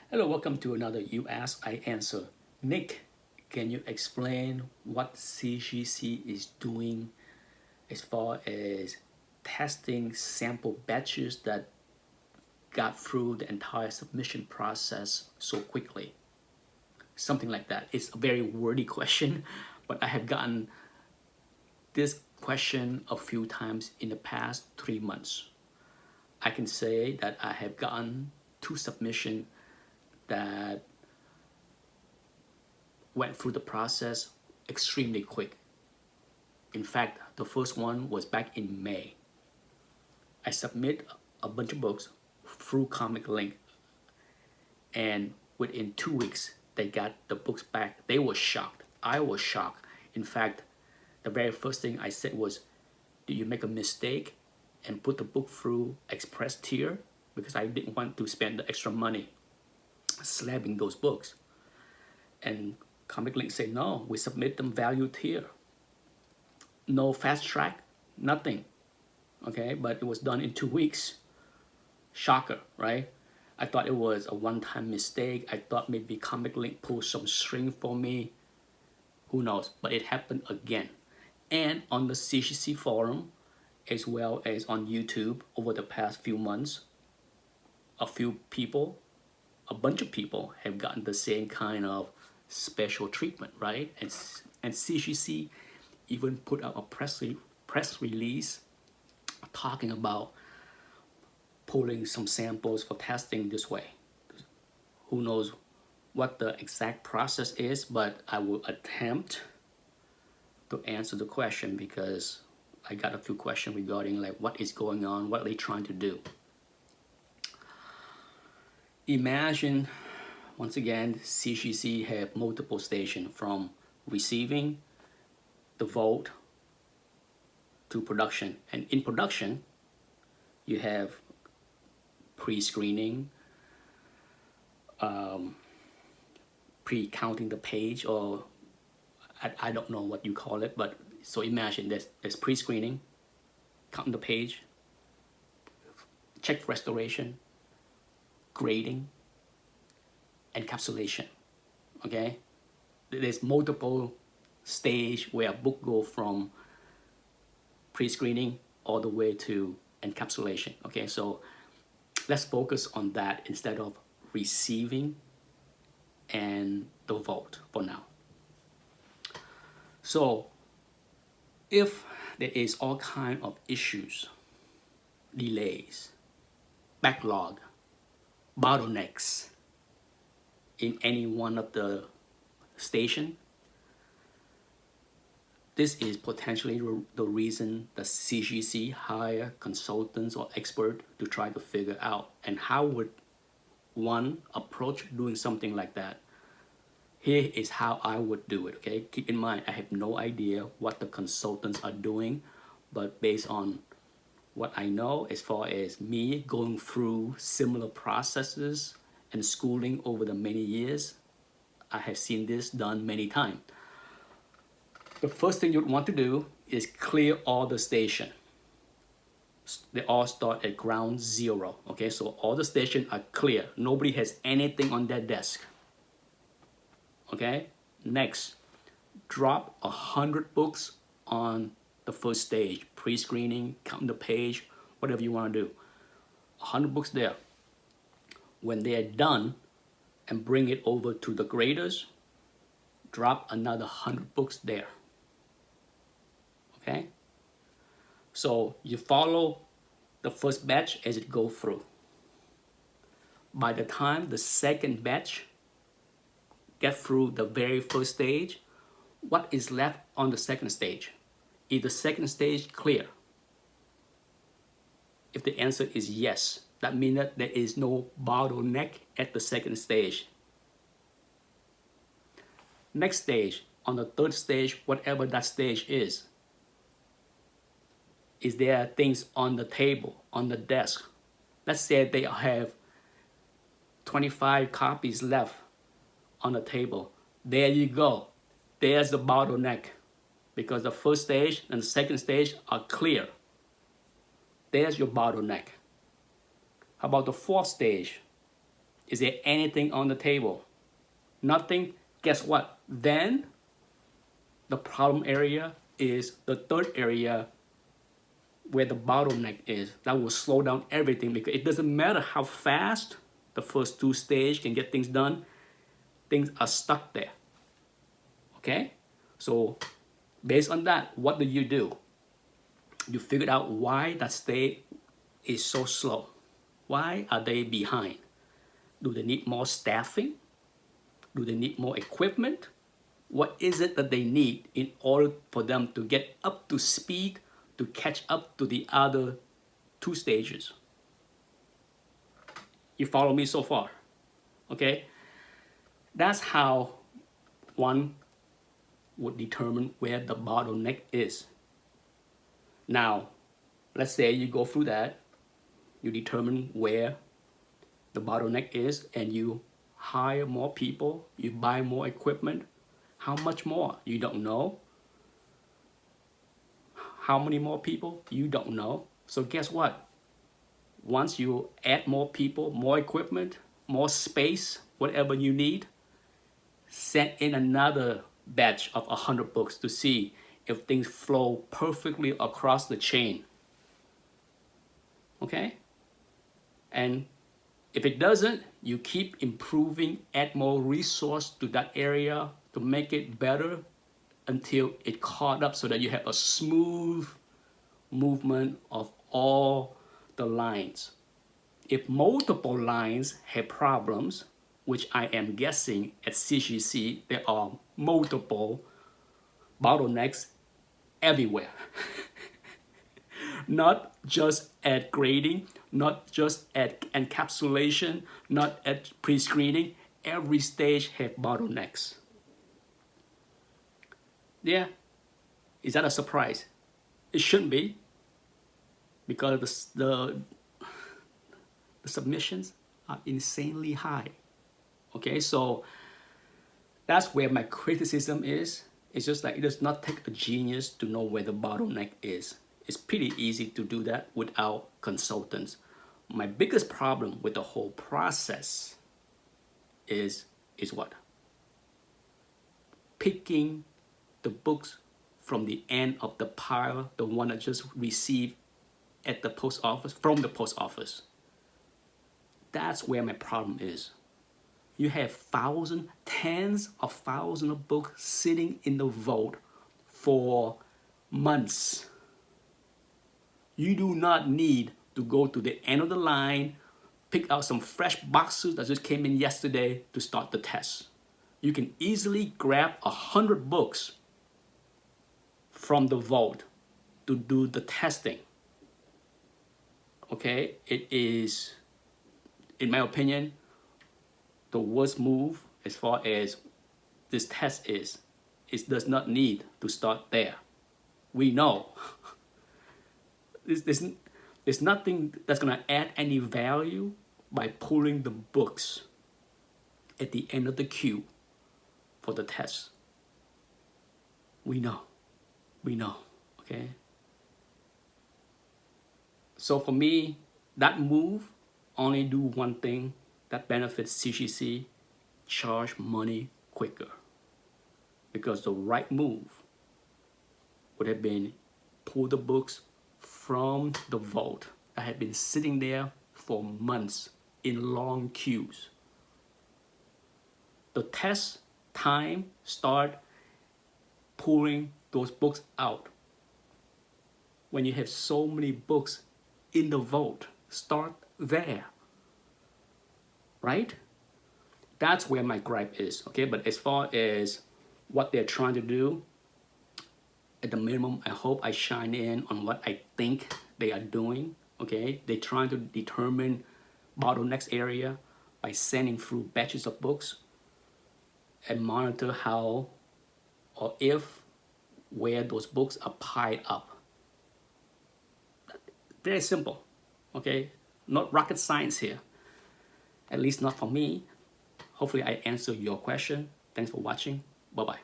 Hello, welcome to another You Ask, I Answer. Nick, can you explain what CGC is doing as far as testing sample batches that got through the entire submission process so quickly? Something like that. It's a very wordy question, but I have gotten this question a few times in the past 3 months. I can say that I have gotten two submissions that went through the process extremely quick. In fact, the first one was back in May. I submit a bunch of books through Comic Link, and within 2 weeks, they got the books back. They were shocked. I was shocked. In fact, the very first thing I said was, did you make a mistake and put the book through Express tier? Because I didn't want to spend the extra money slabbing those books. And Comic Link said, no, we submit them value tier. No fast track, nothing. Okay, but it was done in 2 weeks. Shocker, right? I thought it was a one-time mistake. I thought maybe Comic Link pulled some string for me. Who knows? But it happened again. And on the CGC forum, as well as on YouTube over the past few months, a bunch of people have gotten the same kind of special treatment, right? And CGC even put out a press release talking about pulling some samples for testing this way. Who knows what the exact process is, but I will attempt to answer the question because I got a few questions regarding like what is going on, what are they trying to do. Imagine, once again, CGC have multiple stations from receiving the vote to production. And in production, you have pre-screening, pre-counting the page, or I don't know what you call it, but so imagine there's pre-screening, counting the page, check for restoration, grading, encapsulation. Okay, there's multiple stage where a book go from pre-screening all the way to encapsulation. Okay, so let's focus on that instead of receiving and the vote for now. So if there is all kind of issues, delays, backlog, bottlenecks in any one of the station, this is potentially the reason the CGC hire consultants or experts to try to figure out. And how would one approach doing something like that? Here is how I would do it, okay? Keep in mind, I have no idea what the consultants are doing, but based on what I know as far as me going through similar processes and schooling over the many years, I have seen this done many times. The first thing you'd want to do is clear all the station. They all start at ground zero, okay? So all the stations are clear. Nobody has anything on their desk, okay? Next, drop 100 books on the first stage, pre-screening, counting the page, whatever you want to do. 100 books there. When they are done and bring it over to the graders, drop another 100 books there. Okay? So you follow the first batch as it goes through. By the time the second batch get through the very first stage, what is left on the second stage? Is the second stage clear? If the answer is yes, that means that there is no bottleneck at the second stage. Next stage, on the third stage, whatever that stage is there things on the table, on the desk? Let's say they have 25 copies left on the table. There you go. There's the bottleneck, because the first stage and the second stage are clear. There's your bottleneck. How about the fourth stage? Is there anything on the table? Nothing. Guess what? Then the problem area is the third area where the bottleneck is. That will slow down everything, because it doesn't matter how fast the first two stages can get things done, things are stuck there. Okay? So based on that, what do? You figured out why that stage is so slow. Why are they behind? Do they need more staffing? Do they need more equipment? What is it that they need in order for them to get up to speed to catch up to the other two stages? You follow me so far? Okay? That's how one would determine where the bottleneck is. Now, let's say you go through that, you determine where the bottleneck is, and you hire more people, you buy more equipment. How much more? You don't know. How many more people? You don't know. So guess what? Once you add more people, more equipment, more space, whatever you need, send in another batch of 100 books to see if things flow perfectly across the chain. Okay? And if it doesn't, you keep improving, add more resource to that area to make it better until it caught up, so that you have a smooth movement of all the lines. If multiple lines have problems, which I am guessing at CGC, there are multiple bottlenecks everywhere. Not just at grading, not just at encapsulation, not at pre-screening. Every stage have bottlenecks. Yeah, is that a surprise? It shouldn't be, because the submissions are insanely high. Okay, so that's where my criticism is. It's just like, it does not take a genius to know where the bottleneck is. It's pretty easy to do that without consultants. My biggest problem with the whole process is what? Picking the books from the end of the pile, the one I just received at the post office, from the post office. That's where my problem is. You have thousands, tens of thousands of books sitting in the vault for months. You do not need to go to the end of the line, pick out some fresh boxes that just came in yesterday to start the test. You can easily grab 100 books from the vault to do the testing. Okay, it is, in my opinion, the worst move as far as this test is. It does not need to start there. We know. There's nothing that's going to add any value by pulling the books at the end of the queue for the test. We know, okay? So for me, that move only do one thing that benefits CGC: charge money quicker. Because the right move would have been pull the books from the vault that had been sitting there for months in long queues. The test time start pulling those books out when you have so many books in the vault. Start there, right? That's where my gripe is, okay? But as far as what they're trying to do, at the minimum, I hope I shine in on what I think they are doing, okay? They're trying to determine bottlenecks area by sending through batches of books and monitor how or if where those books are piled up. Very simple, okay? Not rocket science here, at least not for me. Hopefully I answered your question. Thanks for watching. Bye-bye.